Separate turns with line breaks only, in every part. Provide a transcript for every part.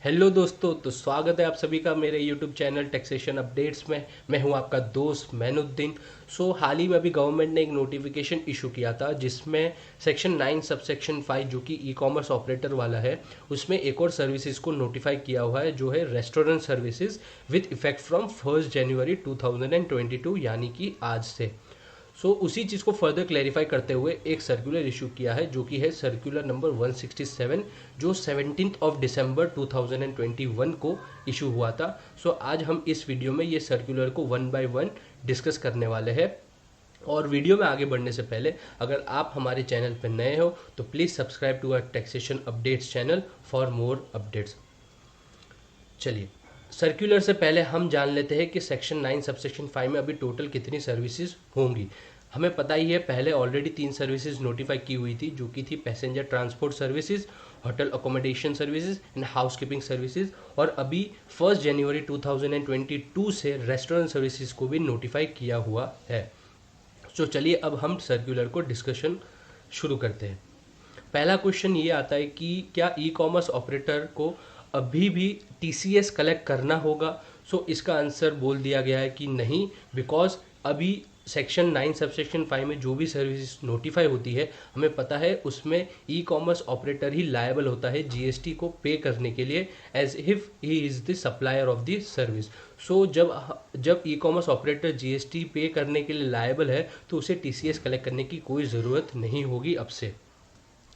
Hello दोस्तों, तो स्वागत है आप सभी का मेरे यूट्यूब चैनल टैक्सेशन अपडेट्स में। मैं हूं आपका दोस्त मैनुद्दीन। हाल ही में अभी गवर्नमेंट ने एक नोटिफिकेशन इशू किया था जिसमें सेक्शन 9 सबसेक्शन 5 जो कि ई कॉमर्स ऑपरेटर वाला है, उसमें एक और सर्विसेज को नोटिफाई किया हुआ है जो है restaurant services with effect from 1 जनवरी 2022 यानी कि आज से। उसी चीज़ को फर्दर क्लैरिफाई करते हुए एक सर्कुलर इशू किया है जो कि है सर्कुलर नंबर 167 जो 17 दिसंबर 2021 को इशू हुआ था। आज हम इस वीडियो में ये सर्कुलर को वन बाय वन डिस्कस करने वाले हैं। और वीडियो में आगे बढ़ने से पहले अगर आप हमारे चैनल पर नए हो तो please subscribe to our taxation updates channel for more updates. चलिए, सर्कुलर से पहले हम जान लेते हैं कि सेक्शन 9 सबसेक्शन 5 में अभी टोटल कितनी सर्विसेज होंगी। हमें पता ही है पहले ऑलरेडी 3 सर्विसेज नोटिफाई की हुई थी जो कि थी passenger transport services, hotel accommodation services and housekeeping services. और अभी 1 जनवरी 2022 से रेस्टोरेंट सर्विसेज को भी नोटिफाई किया हुआ है। चलिए अब हम सर्कुलर को डिस्कशन शुरू करते हैं। पहला क्वेश्चन ये आता है कि क्या ई कॉमर्स ऑपरेटर को अभी भी टीसीएस कलेक्ट करना होगा। इसका आंसर बोल दिया गया है कि नहीं, बिकॉज अभी सेक्शन 9 सबसेक्शन 5 में जो भी सर्विस नोटिफाई होती है हमें पता है उसमें ई कॉमर्स ऑपरेटर ही लायबल होता है जीएसटी को पे करने के लिए, as if he is the supplier of the service. जब ई कॉमर्स ऑपरेटर जीएसटी पे करने के लिए लायबल है तो उसे टीसीएस कलेक्ट करने की कोई ज़रूरत नहीं होगी अब से।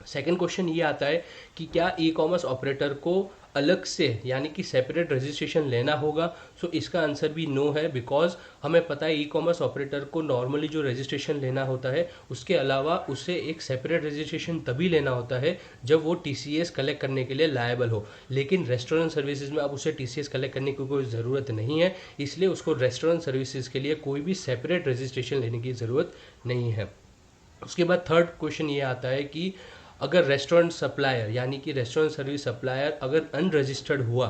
सेकेंड क्वेश्चन ये आता है कि क्या ई कॉमर्स ऑपरेटर को अलग से यानी कि सेपरेट रजिस्ट्रेशन लेना होगा। इसका आंसर भी नो है, बिकॉज हमें पता है ई कॉमर्स ऑपरेटर को नॉर्मली जो रजिस्ट्रेशन लेना होता है उसके अलावा उसे एक सेपरेट रजिस्ट्रेशन तभी लेना होता है जब वो टीसीएस कलेक्ट करने के लिए लायबल हो। लेकिन रेस्टोरेंट सर्विसेज में अब उसे टीसीएस कलेक्ट करने की कोई ज़रूरत नहीं है, इसलिए उसको रेस्टोरेंट सर्विसेज के लिए कोई भी सेपरेट रजिस्ट्रेशन लेने की ज़रूरत नहीं है। उसके बाद थर्ड क्वेश्चन ये आता है कि अगर रेस्टोरेंट सप्लायर यानी कि रेस्टोरेंट सर्विस सप्लायर अगर अनरजिस्टर्ड हुआ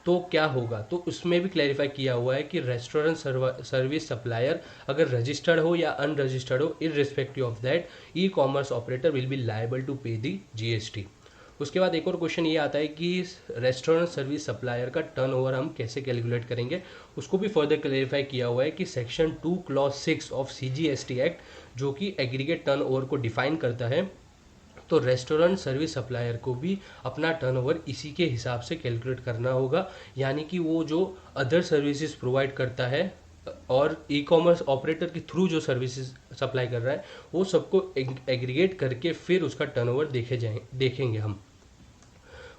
तो क्या होगा। उसमें भी क्लैरिफाई किया हुआ है कि रेस्टोरेंट सर्विस सप्लायर अगर रजिस्टर्ड हो या अनरजिस्टर्ड हो, irrespective of that e commerce operator will be liable to pay the GST. उसके बाद एक और क्वेश्चन ये आता है कि रेस्टोरेंट सर्विस सप्लायर का टर्नओवर हम कैसे कैलकुलेट करेंगे। उसको भी फर्दर क्लेरिफाई किया हुआ है कि section 2 clause 6 of CGST act जो कि एग्रीगेट टर्नओवर को डिफाइन करता है, तो रेस्टोरेंट सर्विस सप्लायर को भी अपना टर्नओवर इसी के हिसाब से कैलकुलेट करना होगा। यानी कि वो जो अदर सर्विसेज प्रोवाइड करता है और ई कॉमर्स ऑपरेटर के थ्रू जो सर्विसेज सप्लाई कर रहा है वो सबको एग्रीगेट करके फिर उसका टर्नओवर देखेंगे हम।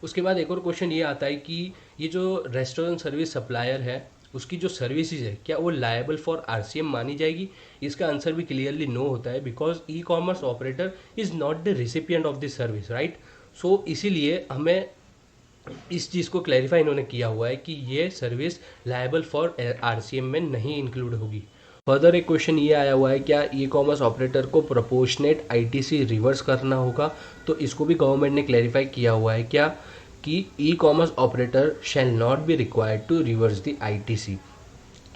उसके बाद एक और क्वेश्चन ये आता है कि ये जो रेस्टोरेंट सर्विस सप्लायर है उसकी जो सर्विसेज है क्या वो लायबल फॉर आरसीएम मानी जाएगी। इसका आंसर भी क्लियरली नो होता है, because E commerce operator is not the recipient of this service, right. इसीलिए हमें इस चीज़ को क्लैरिफाई इन्होंने किया हुआ है कि ये सर्विस लायबल फॉर आरसीएम में नहीं इंक्लूड होगी। फर्दर एक क्वेश्चन ये आया हुआ है क्या ई कॉमर्स ऑपरेटर को प्रोपोर्शनेट आईटीसी रिवर्स करना होगा। इसको भी गवर्नमेंट ने क्लैरिफाई किया हुआ है क्या कि e commerce operator shall not be required to reverse the ITC.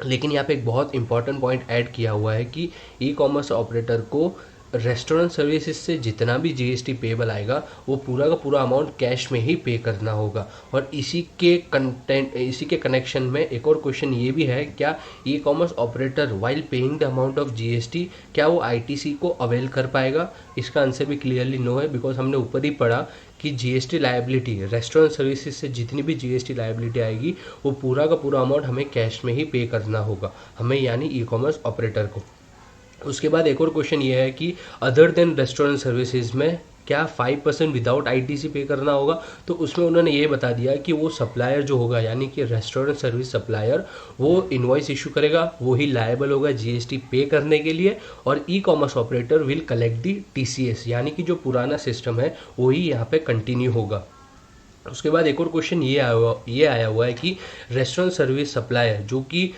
लेकिन यहाँ पे एक बहुत इंपॉर्टेंट पॉइंट ऐड किया हुआ है कि ई कॉमर्स ऑपरेटर को रेस्टोरेंट सर्विसेज से जितना भी जीएसटी पेबल आएगा वो पूरा का पूरा अमाउंट कैश में ही पे करना होगा। और इसी के कनेक्शन में एक और क्वेश्चन ये भी है क्या ई commerce operator while paying the amount of GST क्या वो आईटीसी को अवेल कर पाएगा। इसका आंसर भी क्लियरली नो है, बिकॉज हमने ऊपर ही पढ़ा कि जीएसटी लायबिलिटी रेस्टोरेंट सर्विसेज से जितनी भी जीएसटी लायबिलिटी आएगी वो पूरा का पूरा अमाउंट हमें कैश में ही पे करना होगा, हमें यानी ई कॉमर्स ऑपरेटर को। उसके बाद एक और क्वेश्चन ये है कि अदर देन रेस्टोरेंट सर्विसेज में क्या 5% विदाउट आईटीसी पे करना होगा। उसमें उन्होंने ये बता दिया कि वो सप्लायर जो होगा यानी कि रेस्टोरेंट सर्विस सप्लायर वो इनवॉइस इशू करेगा, वो ही लायबल होगा जीएसटी पे करने के लिए, और ई commerce operator will collect the TCS यानी कि जो पुराना सिस्टम है वही यहाँ पे कंटिन्यू होगा। उसके बाद एक और क्वेश्चन ये आया हुआ है कि रेस्टोरेंट सर्विस सप्लायर जो कि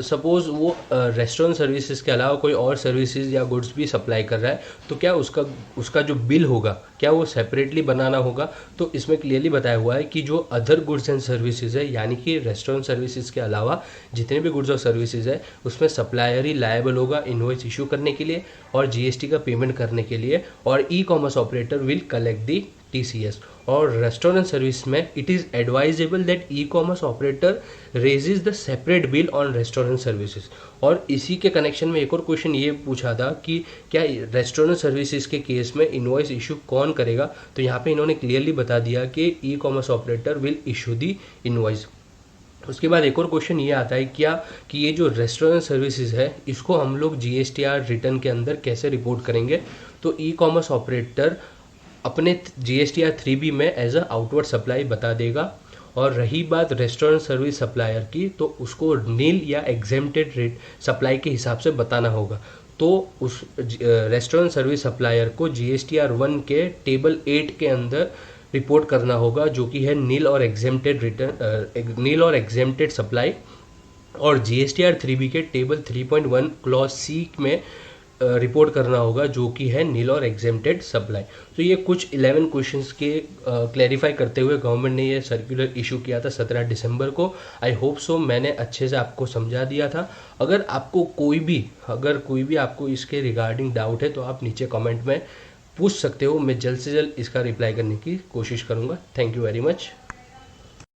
सपोज़ वो रेस्टोरेंट सर्विसेज के अलावा कोई और सर्विसेज या गुड्स भी सप्लाई कर रहा है तो क्या उसका जो बिल होगा क्या वो सेपरेटली बनाना होगा। इसमें क्लियरली बताया हुआ है कि जो अदर गुड्स एंड सर्विसेज है यानी कि रेस्टोरेंट सर्विसेज के अलावा जितने भी गुड्स और सर्विसेज है उसमें सप्लायर ही लायबल होगा इनवॉइस इशू करने के लिए और जीएसटी का पेमेंट करने के लिए, और ई commerce operator will collect the TCS. और रेस्टोरेंट सर्विस में it is advisable that e commerce operator raises the separate bill on restaurant services. और इसी के कनेक्शन में एक और क्वेश्चन ये पूछा था कि क्या रेस्टोरेंट सर्विसेज के केस में इनवॉइस इशू कौन करेगा, तो यहाँ पे इन्होंने क्लियरली बता दिया कि e commerce operator will issue the invoice. उसके बाद एक और क्वेश्चन ये आता है क्या कि ये जो रेस्टोरेंट सर्विसेज है इसको हम लोग GSTR रिटर्न के अंदर कैसे रिपोर्ट करेंगे। तो ई कॉमर्स ऑपरेटर अपने GSTR 3B में एज अ आउटवर्ड सप्लाई बता देगा। और रही बात रेस्टोरेंट सर्विस सप्लायर की, तो उसको नील या एग्जेम्प्टेड रेट सप्लाई के हिसाब से बताना होगा। तो उस रेस्टोरेंट सर्विस सप्लायर को GSTR 1 के टेबल 8 के अंदर रिपोर्ट करना होगा, जो कि है नील और एग्जेम्प्टेड रिटर्न, नील और एग्जेम्प्टेड सप्लाई। और GSTR 3B के टेबल 3.1 क्लॉज C में रिपोर्ट करना होगा, जो कि है नील और एग्जेम्प्टेड सप्लाई। तो ये कुछ 11 क्वेश्चंस के क्लैरिफाई करते हुए गवर्नमेंट ने ये सर्कुलर इशू किया था 17 दिसंबर को। आई होप सो मैंने अच्छे से आपको समझा दिया था। अगर कोई भी आपको इसके रिगार्डिंग डाउट है तो आप नीचे कमेंट में पूछ सकते हो, मैं जल्द से जल्द इसका रिप्लाई करने की कोशिश करूँगा। Thank you very much.